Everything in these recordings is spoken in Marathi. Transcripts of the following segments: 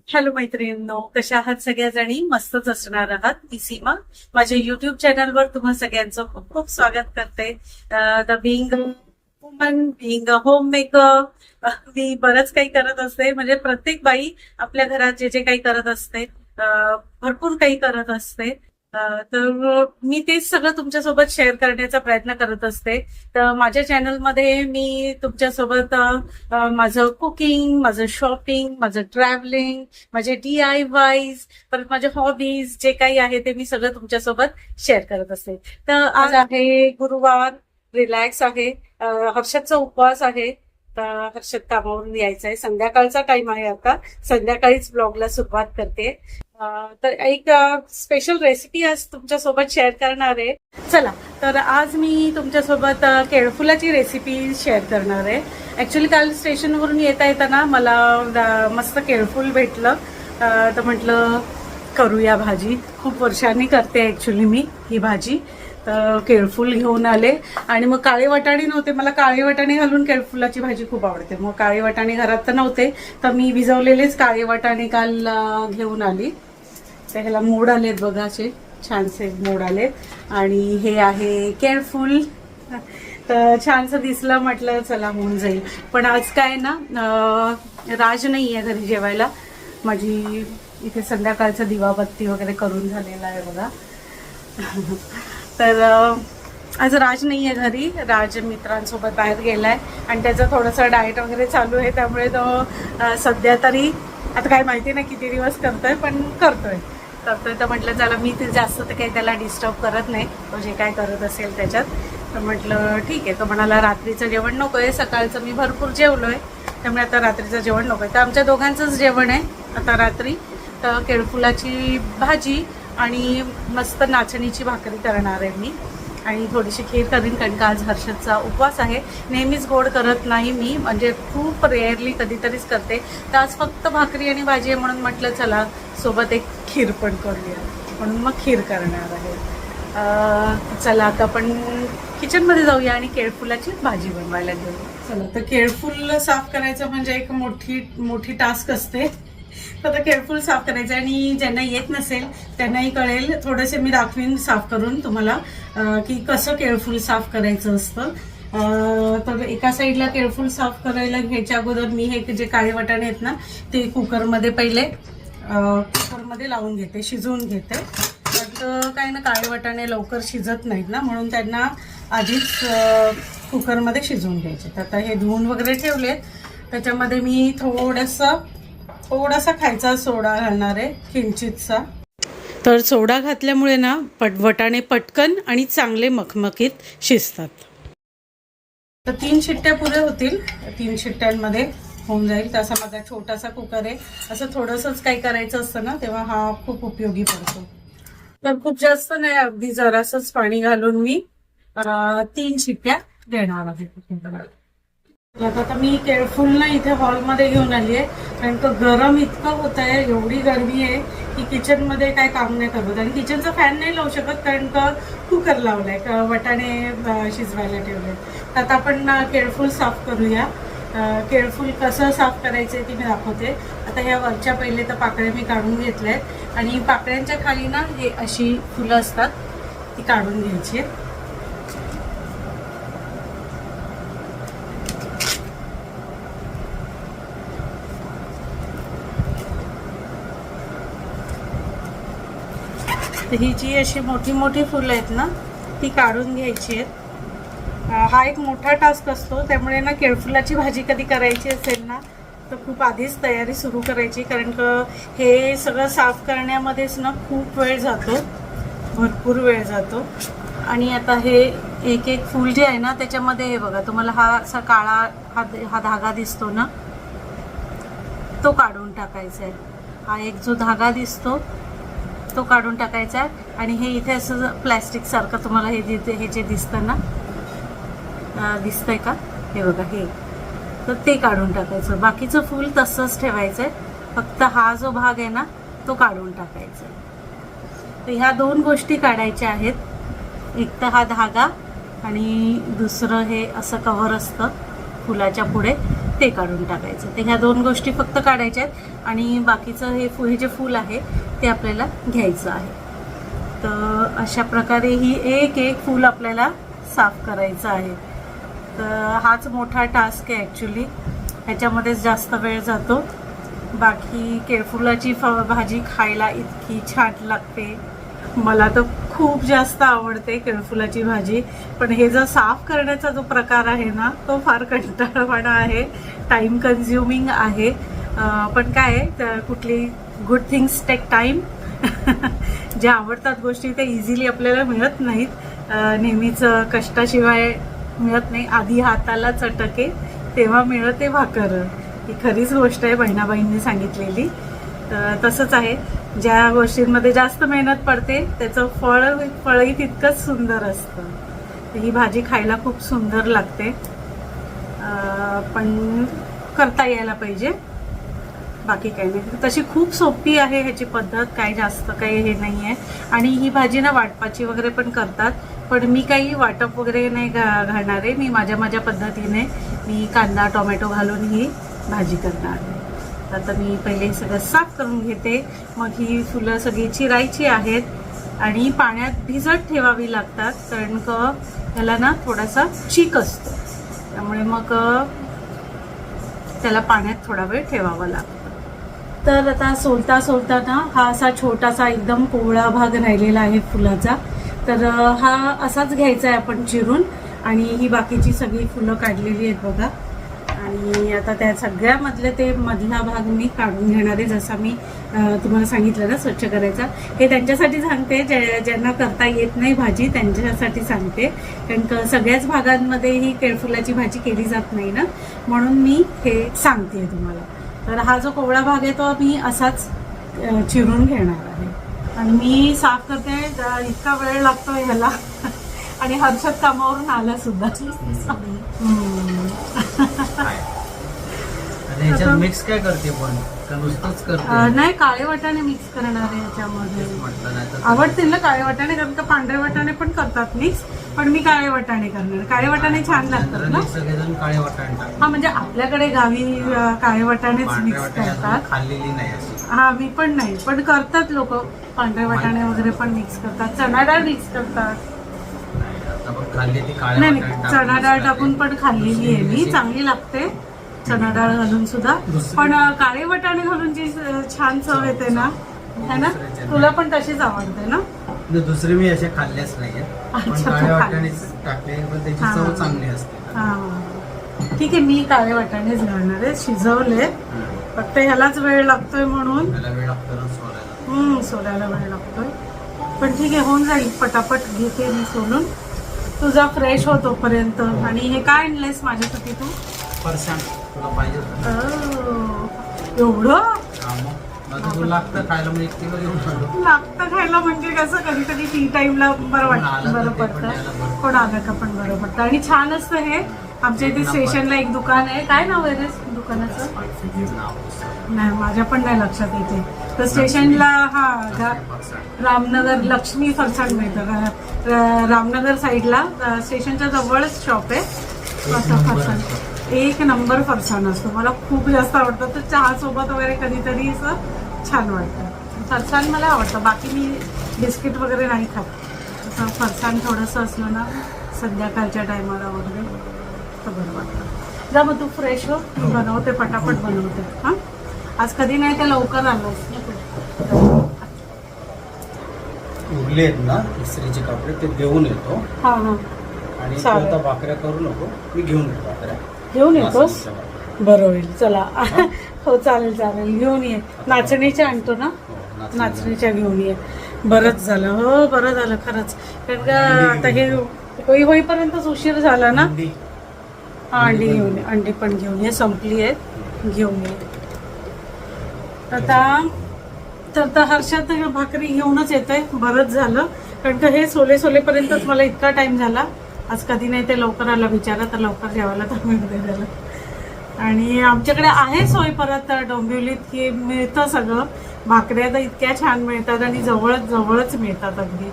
हॅलो मैत्रिणींनो, कशा आहात सगळ्याजणी? मस्तच असणार आहात. मी सीमा माझ्या युट्यूब चॅनलवर तुम्हा सगळ्यांचं खूप खूप स्वागत करते. The being woman, being homemaker. मी बरंच काही करत असते, म्हणजे प्रत्येक बाई आपल्या घरात जे जे काही करत असते, भरपूर काही करत असते. तर मी तेच सगळं तुमच्यासोबत शेअर करण्याचा प्रयत्न करत असते. तर माझ्या चॅनलमध्ये मी तुमच्यासोबत माझं कुकिंग, माझं शॉपिंग, माझं ट्रॅव्हलिंग, माझे DIYs, परत माझे हॉबीज जे काही आहे ते मी सगळं तुमच्यासोबत शेअर करत असते. तर आज आहे गुरुवार, रिलॅक्स आहे. हर्षदचा उपवास आहे. तर हर्षद कामावरून यायचा आहे, संध्याकाळचा टाइम आहे आता. संध्याकाळीच ब्लॉगला सुरुवात करते. तर एक स्पेशल रेसिपी आज तुमच्यासोबत शेअर करणार आहे. चला, तर आज मी तुमच्यासोबत केळफुलाची रेसिपी शेअर करणार आहे. ऍक्च्युली काल स्टेशनवरून येता येताना मला मस्त केळफूल भेटलं. तर म्हटलं करूया भाजी. खूप वर्षांनी करते ऍक्च्युली मी ही भाजी. तर केळफूल घेऊन आले आणि मग काळे वाटाणे नव्हते. मला काळे वाटाणे घालून केळफुलाची भाजी खूप आवडते. मग काळे वाटाणे घरात तर नव्हते, तर मी भिजवलेलेच काळे वाटाणे काल घेऊन आली. तर ह्याला मोड आलेत बघा, असे छानसे मोड आलेत. आणि हे आहे केळफूल. तर छानसं दिसलं, म्हटलं चला होऊन जाईल. पण आज काय ना, राज नाही आहे घरी जेवायला. माझी इथे संध्याकाळचा दिवाबत्ती वगैरे करून झालेला आहे बघा. तर आज राज नाही आहे घरी. राज मित्रांसोबत बाहेर गेलाय आणि त्याचं थोडंसं डाएट वगैरे चालू आहे. त्यामुळे तो सध्या तरी आता काय माहिती नाही किती दिवस करतोय, पण करतोय. तर म्हटलं चला, मी ते जास्त तर काही त्याला डिस्टर्ब करत नाही, तो जे काय करत असेल त्याच्यात. तर म्हटलं ठीक आहे. तो म्हणाला रात्रीचं जेवण नको आहे, सकाळचं मी भरपूर जेवलोय, त्यामुळे आता रात्रीचं जेवण नको आहे. तर आमच्या दोघांचंच जेवण आहे आता रात्री. तर केळफुलाची भाजी आणि मस्त नाचणीची भाकरी करणार आहे मी. आणि थोडीशी खीर करीन, कारण का आज हर्षदचा उपवास आहे. नेहमीच गोड करत नाही मी, म्हणजे खूप रेअरली कधीतरीच करते. तर आज फक्त भाकरी आणि भाजी आहे, म्हणून म्हटलं चला सोबत एक खीर पण करूया, म्हणून मग खीर करणार आहे. चला आता आपण किचनमध्ये जाऊया आणि केळफुलाची भाजी बनवायला घेऊया. चला, तर केळफूल साफ करायचं म्हणजे एक मोठी टास्क असते. तर आता केळफूल साफ करायचं, आणि ज्यांना येत नसेल त्यांनाही कळेल. थोडेसे मी दाखवीन साफ करून तुम्हाला की कसं केळफूल साफ करायचं असतं. तर एका साईडला केळफूल साफ करायला घ्यायच्या अगोदर मी हे जे काळे वाटाणे आहेत ना, ते कुकरमध्ये पहिले कुकरमध्ये लावून घेते, शिजवून घेते. तर काय ना, काळे वाटाणे लवकर शिजत नाहीत ना, म्हणून त्यांना आधीच कुकरमध्ये शिजवून घ्यायचे. तर आता हे धुवून वगैरे ठेवले. त्याच्यामध्ये मी थोडासा खायचा सोडा घालणार आहे, किंचितसा. तर सोडा घातल्यामुळे ना वटाणे पटकन आणि चांगले मखमखीत शिजतात. तर 3 शिट्ट्या पुरे होतील. 3 शिट्ट्यांमध्ये होऊन जाईल. तसा माझा छोटासा कुकर आहे. असं थोडंसंच काही करायचं असतं ना, तेव्हा हा खूप उपयोगी पडतो. तर खूप जास्त नाही, अगदी जरासंच पाणी घालून मी 3 शिट्ट्या देणार आहे. आता मी केळफूल ना इथे हॉलमध्ये घेऊन आली आहे, कारण का गरम इतकं होत आहे, एवढी गरमी आहे की किचनमध्ये काय काम नाही करत. आणि किचनचा फॅन नाही लावू शकत, कारण का कुकर लावलाय, वटाणे शिजवायला ठेवले. तर आता आपण केळफूल साफ करूया. केळफूल कसं साफ करायचं ते मी दाखवते. आता ह्या वरच्या पहिले तर पाकळ्या मी काढून घेतल्या आहेत, आणि पाकळ्यांच्या खाली ना हे अशी फुलं असतात, ती काढून घ्यायची आहेत. ही जी अशी मोठी फुलं आहेत ना, ती काढून घ्यायची आहेत. हा एक मोठा टास्क असतो, त्यामुळे ना केळफुलाची भाजी कधी करायची असेल ना, तर खूप आधीच तयारी सुरू करायची, कारण का हे सगळं साफ करण्यामध्येच ना खूप वेळ जातो, भरपूर वेळ जातो. आणि आता हे एक फूल जे आहे ना, त्याच्यामध्ये हे बघा, तुम्हाला हा असा काळा हा धागा दिसतो ना, तो काढून टाकायचा आहे. हा एक जो धागा दिसतो तो काढून टाकायचा आहे. आणि हे इथे असं प्लॅस्टिक सारखं तुम्हाला हे जे दिसतं ना, दिसतंय का, हे बघा हे, तर ते काढून टाकायचं. बाकीचं फूल तसंच ठेवायचं आहे, फक्त हा जो भाग आहे ना तो काढून टाकायचा आहे. तर ह्या 2 गोष्टी काढायच्या आहेत. एक तर हा धागा, आणि दुसरं हे असं कव्हर असतं फुलाच्या पुढे, ते काढून टाकायचं. ते ह्या 2 गोष्टी फक्त काढायच्या आहेत आणि बाकीचं हे जे फूल आहे ते आपल्याला घ्यायचं आहे. तर अशा प्रकारे ही एक फूल आपल्याला साफ करायचं आहे. तर हाच मोठा टास्क आहे ॲक्च्युली, ह्याच्यामध्येच जास्त वेळ जातो. बाकी केळफुलाची भाजी खायला इतकी छान लागते, मला तर खूप जास्त आवडते केळफुलाची भाजी. पण हे जो साफ करण्याचा जो प्रकार आहे ना तो फार कंटाळवाणा आहे, टाईम कन्झ्युमिंग आहे. पण काय आहे, कुठली गुड थिंग्स टेक टाईम. ज्या आवडतात गोष्टी त्या इझिली आपल्याला मिळत नाहीत, नेहमीच कष्टाशिवाय मिळत नाही. आधी हाताला चटके तेव्हा मिळते भाकर, ही खरीच गोष्ट आहे बहिणाबाईंनी सांगितलेली. तसंच आहे, ज्या गोष्टींमध्ये जास्त मेहनत पडते त्याचं फळही तितकंच सुंदर असतं. ही भाजी खायला खूप सुंदर लागते, पण करता यायला पाहिजे. बाकी काही नाही, तशी खूप सोपी आहे ह्याची पद्धत, काही जास्त काही हे नाही आहे. आणि ही भाजी ना वाटपाची वगैरे पण करतात, पण मी काही वाटप वगैरे नाही घालणार आहे. मी माझ्या पद्धतीने मी कांदा टोमॅटो घालून ही भाजी करणार आहे. आता मी पहिले सगळं साफ करून घेते, मग ही फुलं सगळी चिरायची आहेत आणि पाण्यात भिजत ठेवावी लागतात, कारण त्याला ना थोडासा चीक असतो, त्यामुळे मग त्याला पाण्यात थोडा वेळ ठेवावं लागतं. तर आता सोलता ना हा असा छोटासा एकदम कोवळा भाग राहिलेला आहे फुलाचा, तर हा असाच घ्यायचा आहे आपण चिरून. आणि ही बाकीची सगळी फुलं काढलेली आहेत बघा. आणि आता त्या सगळ्यामधले ते मधला भाग मी काढून घेणार आहे, जसा मी तुम्हाला सांगितलं ना स्वच्छ करायचा. हे त्यांच्यासाठी सांगते ज्यांना करता येत नाही भाजी, त्यांच्यासाठी सांगते, कारण सगळ्याच भागांमध्ये ही केळफुलाची भाजी केली जात नाही ना, म्हणून मी हे सांगते तुम्हाला. तर हा जो कोवळा भाग आहे तो मी असाच चिरून घेणार आहे. आणि मी साफ करते, इतका वेळ लागतो ह्याला. आणि हर्षद कामावरून आला सुद्धा. मिक्स काय करते पण का नुसतंच करते? नाही, काळे वाटाणे मिक्स करणार आहे याच्यामध्ये. आवडतील ना काळे वाटाणे, कारण का पांढरे वाटाणे पण करतात मिक्स, पण मी काळे वाटाणे करणार. काळे वाटाणे छान लागतात ना. सगळेजण काळे वाटाणे टाकतात. हा, म्हणजे आपल्याकडे गावी काळे वाटाणेच मिक्स करतात. खाल्लेली नाही अशी. हा, मी पण नाही, पण करतात लोक. पांढरे वाटाणे वगैरे पण मिक्स करतात, चणा डाळ मिक्स करतात. नाही, चणा डाळ टाकून पण खाल्लेली आहे मी, चांगली लागते चणा डाळ घालून सुद्धा. पण काळे वाटाणे घालून जी छान चव येते ना, है ना, तुला पण तशीच आवडते ना? दुसरे मी असे खाल्लेच नाहीये, पण काळे वाटाणे टाकले पण त्याची चव चांगली असते. हा, ठीक आहे, मी काळे वाटाणेच घालणार आहे. शिजवले, फक्त ह्यालाच वेळ लागतोय म्हणून. वेळ लागतो सोलायला वेळ लागतोय, पण ठीक आहे, होऊन जाईल. पटापट घेते मी सोलून, तुझा फ्रेश हो तोपर्यंत. आणि हे काय आणलंयस माझ्यासाठी तू? फरसाण. तुला पाहिजे एवढं लागतं खायला, म्हणजे किलो घेऊन आलो. लागतं खायला म्हणजे कसं, कधीतरी टी टाइमला बरं पडतं, कोण आलं का पण बरं पडतं. आणि छान असतं हे. आमच्या इथे स्टेशनला एक दुकान आहे, काय नाव आहे रे दुकानाचं? नाही, माझ्या पण नाही लक्षात येते. तर स्टेशनला रामनगर लक्ष्मी फरसाण मिळतं. रामनगर साईडला स्टेशनच्या जवळच शॉप आहे. फरसाण एक नंबर फरसाण असतो, मला खूप जास्त आवडतं. तर चहा सोबत वगैरे कधीतरी असं छान वाटतं. फरसाण मला आवडतं, बाकी मी बिस्किट वगैरे नाही खात. असं फरसाण थोडंसं असलं ना संध्याकाळच्या टायमाला वगैरे तर बरं वाटतं. जा मग तू फ्रेश हो, मी बनवते, पटापट बनवते. हां, आज कधी नाही तर लवकर आलोस ना. उरले आहेत ना इस्त्रीचे कपडे, ते घेऊन येतो. हां हां, आणि आता भाकऱ्या करू नको, मी घेऊन येतो भाकऱ्या. घेऊन येतोस? बरं होईल, चला. हो, चालेल चालेल, घेऊन ये. नाचणीच्या आणतो ना, नाचणीच्या घेऊन ये. बरंच झालं, हो बरं झालं खरंच, कारण का आता हे होईपर्यंतच उशीर झाला ना. हा, अंडी घेऊन ये, अंडी पण घेऊन ये, संपली आहेत, घेऊन ये. आता तर हर्षात भाकरी घेऊनच येतोय, बरंच झालं, कारण का हे सोलेपर्यंतच मला इतका टाइम झाला. आज कधी नाही ते लवकर आला बिचारा, तर लवकर जेवायला तर मिळते त्याला. आणि आमच्याकडे आहे सोय परत डोंबिवलीत की मिळतं सगळं. भाकऱ्या तर इतक्या छान मिळतात आणि जवळच मिळतात अगदी.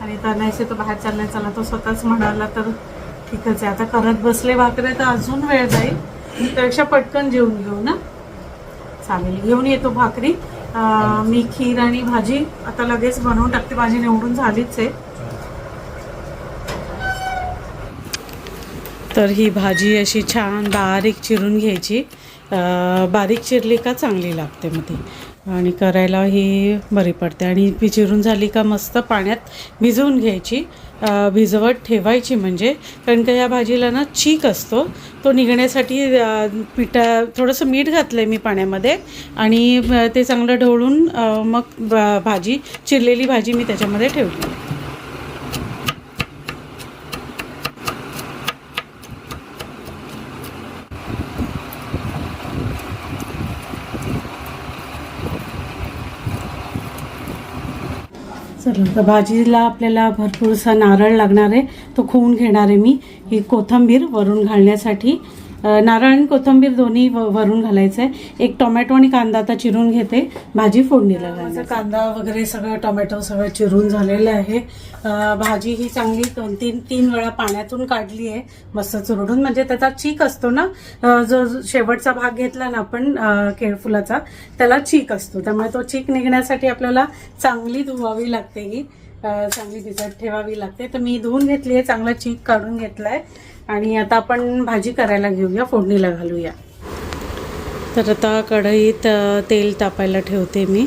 आणि त्यांना असे तो बाहेर चालला, चला तो स्वतःच म्हणाला तर ठीकच आहे. आता करत बसले भाकऱ्या तर अजून वेळ जाईल. त्यापेक्षा पटकन जेवून घेऊ ना. चालेल, घेऊन येतो भाकरी. मी खीर आणि भाजी आता लगेच बनवून टाकते. भाजी निवडून झालीच आहे. तर ही भाजी अशी छान बारीक चिरून घ्यायची. बारीक चिरली का चांगली लागते मग ती, आणि करायला ही बरी पडते. आणि ती चिरून झाली का मस्त पाण्यात भिजवून घ्यायची. भिजवत ठेवायची म्हणजे, कारण का या भाजीला ना चीक असतो, तो निघण्यासाठी थोडंसं मीठ घातलं आहे मी पाण्यामध्ये, आणि ते चांगलं ढवळून मग भाजी चिरलेली भाजी मी त्याच्यामध्ये ठेवली. चला, तर भाजीला आपल्याला भरपूरसा नारळ लागणार आहे, तो खोवून घेणार आहे मी. ही कोथिंबीर वरून घालण्यासाठी, नारळ आणि कोथिंबीर दोन्ही वरून घालायचं आहे. एक टोमॅटो आणि कांदा आता चिरून घेते भाजी फोडणीला घालायचं. कांदा वगैरे सगळं, टोमॅटो सगळं चिरून झालेलं आहे. भाजी ही चांगली तीन वेळा पाण्यातून काढली आहे मस्त चुरडून, म्हणजे त्याचा चीक असतो ना, जो शेवटचा भाग घेतला ना आपण केळफुलाचा, त्याला चीक असतो. त्यामुळे तो चीक निघण्यासाठी आपल्याला चांगली धुवावी लागते, ही चांगली भिजत ठेवावी लागते. तर मी धुवून घेतली आहे, चांगला चीक काढून घेतलाय. आणि आता आपण भाजी करायला घेऊया, फोडणीला घालूया. तर आता कढईत तेल तापायला ठेवते मी,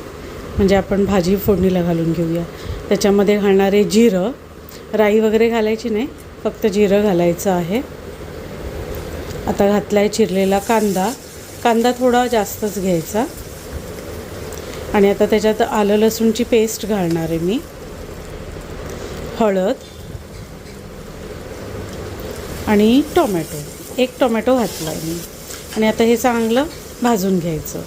म्हणजे आपण भाजी फोडणीला घालून घेऊया. त्याच्यामध्ये घालणारे जिरं, राई वगैरे घालायची नाही, फक्त जिरं घालायचं आहे. आता घातलाय चिरलेला कांदा, कांदा थोडा जास्तच घ्यायचा. आणि आता त्याच्यात आलं लसूणची पेस्ट घालणार आहे मी. हळद आणि टोमॅटो, एक टोमॅटो घातला आहे मी. आणि आता हे चांगलं भाजून घ्यायचं.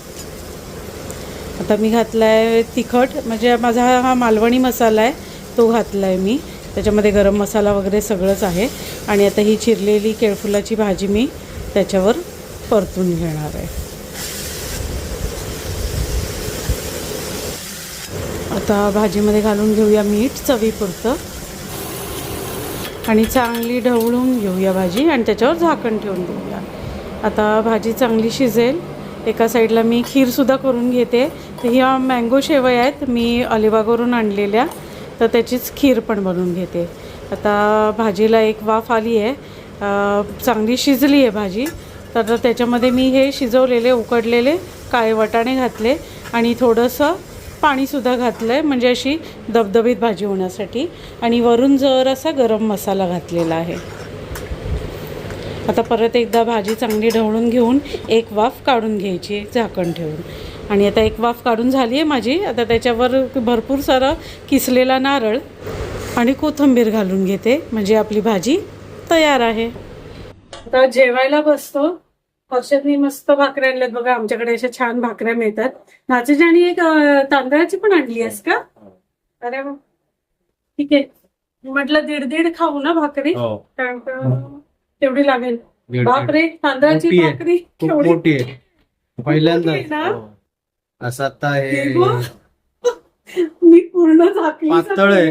आता मी घातला आहे तिखट, म्हणजे माझा हा मालवणी मसाला आहे तो घातला आहे मी. त्याच्यामध्ये गरम मसाला वगैरे सगळंच आहे. आणि आता ही चिरलेली केळफुलाची भाजी मी त्याच्यावर परतून घेणार आहे. आता भाजीमध्ये घालून घेऊया मीठ चवीपुरतं, आणि चांगली ढवळून घेऊया भाजी, आणि त्याच्यावर झाकण ठेवून देऊया. आता भाजी चांगली शिजेल. एका साईडला मी खीरसुद्धा करून घेते. तर ह्या मँगो शेवया आहेत मी अलिबागवरून आणलेल्या, तर त्याचीच खीर पण बनवून घेते. आता भाजीला एक वाफ आली आहे, चांगली शिजली आहे भाजी. तर त्याच्यामध्ये मी हे शिजवलेले उकडलेले काळे वाटाणे घातले, आणि थोडंसं पाणीसुद्धा घातलं आहे, म्हणजे अशी दबदबीत भाजी होण्यासाठी. आणि वरून जरासा गरम मसाला घातलेला आहे. आता परत एकदा भाजी चांगली ढवळून घेऊन एक वाफ काढून घ्यायची झाकण ठेवून. आणि आता एक वाफ काढून झाली आहे माझी. आता त्याच्यावर भरपूर सारं किसलेला नारळ आणि कोथिंबीर घालून घेते, म्हणजे आपली भाजी तयार आहे. आता जेवायला बसतो. हर्षदनी मस्त भाकऱ्या आणल्यात बघा, आमच्याकडे अशा छान भाकऱ्या मिळतात. नाचीची आणि एक तांदळाची पण आणली आहेस का? अरे वा, ठीक आहे. म्हटलं 1.5 खाऊ ना भाकरी, कारण तेवढी लागेल. बापरे, तांदळाची भाकरी खूप मोठी आहे, पहिल्यांदा असं. आता हे मी पूर्ण झाकली. पातळ आहे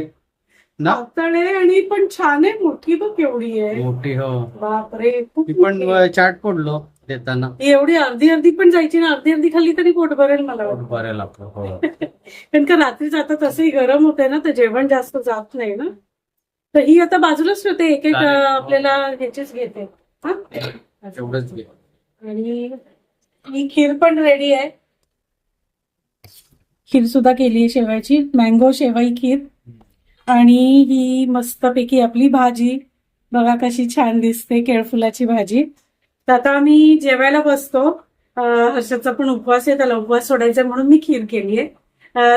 ना, पातळ आहे आणि पण छान आहे, मोठी बघ केवढी आहे, मोठी. हो बापरे, खूप पण चाट पडलो देताना. एवढी अर्धी पण जायची ना, अर्धी खाली तरी पोट भरेल मला वाटतं. भरेल आपलं. कारण का रात्री जाता तसंही गरम होते ना, तर जेवण जास्त जात नाही ना. तर ही आता बाजूलाच ठेवते, एक एक आपल्याला ह्याचीच घेते. एवढंच घे. आणि ही खीर पण रेडी आहे. खीर सुद्धा केली आहे शेवयाची, मँगो शेवई खीर. आणि ही मस्तपैकी आपली भाजी बघा कशी छान दिसते, केळफुलाची भाजी. तर आता आम्ही जेवायला बसतो. हर्षदचा पण उपवास आहे, त्याला उपवास सोडायचा म्हणून मी खीर केली आहे.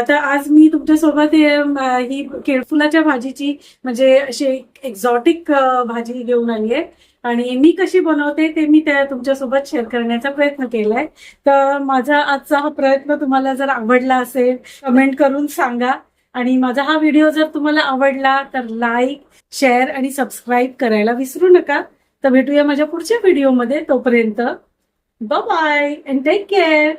तर आज मी तुमच्यासोबत ही केळफुलाच्या भाजीची, म्हणजे अशी एक्झॉटिक भाजी घेऊन आली आहे. आणि मी कशी बनवते ते मी तुमच्यासोबत शेअर करण्याचा प्रयत्न केलाय. तर माझा आजचा हा प्रयत्न तुम्हाला जर आवडला असेल, कमेंट करून सांगा. आणि माझा हा व्हिडिओ जर तुम्हाला आवडला तर लाईक, शेअर आणि सबस्क्राईब करायला विसरू नका. तर भेटूया माझ्या पुढच्या व्हिडिओमध्ये. तोपर्यंत bye bye and take care.